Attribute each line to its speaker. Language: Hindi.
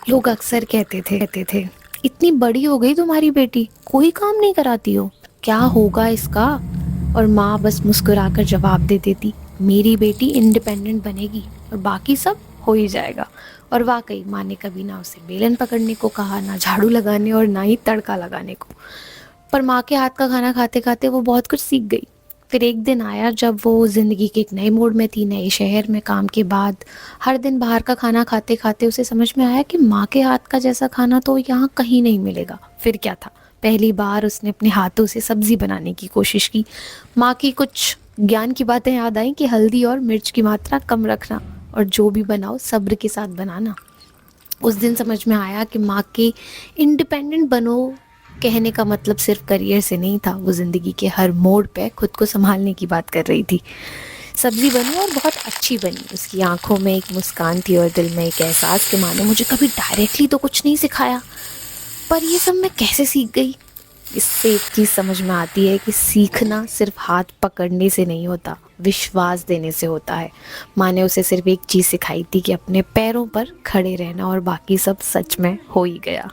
Speaker 1: लोग अक्सर कहते थे इतनी बड़ी हो गई तुम्हारी बेटी, कोई काम नहीं कराती हो, क्या होगा इसका। और माँ बस मुस्कुराकर जवाब दे देती, मेरी बेटी इंडिपेंडेंट बनेगी और बाकी सब हो ही जाएगा। और वाकई माँ ने कभी ना उसे बेलन पकड़ने को कहा, ना झाड़ू लगाने और ना ही तड़का लगाने को। पर माँ के हाथ का खाना खाते खाते वो बहुत कुछ सीख गई। फिर एक दिन आया जब वो ज़िंदगी के एक नए मोड़ में थी, नए शहर में काम के बाद। हर दिन बाहर का खाना खाते खाते उसे समझ में आया कि माँ के हाथ का जैसा खाना तो यहाँ कहीं नहीं मिलेगा। फिर क्या था, पहली बार उसने अपने हाथों से सब्ज़ी बनाने की कोशिश की। माँ की कुछ ज्ञान की बातें याद आई कि हल्दी और मिर्च की मात्रा कम रखना, और जो भी बनाओ सब्र के साथ बनाना। उस दिन समझ में आया कि माँ के इंडिपेंडेंट बनो कहने का मतलब सिर्फ करियर से नहीं था, वो ज़िंदगी के हर मोड़ पे खुद को संभालने की बात कर रही थी। सब्जी बनी और बहुत अच्छी बनी, उसकी आंखों में एक मुस्कान थी और दिल में एक एहसास कि माँ ने मुझे कभी डायरेक्टली तो कुछ नहीं सिखाया, पर ये सब मैं कैसे सीख गई। इससे एक चीज़ समझ में आती है कि सीखना सिर्फ हाथ पकड़ने से नहीं होता, विश्वास देने से होता है। माँ ने उसे सिर्फ एक चीज़ सिखाई थी कि अपने पैरों पर खड़े रहना, और बाकी सब सच में हो ही गया।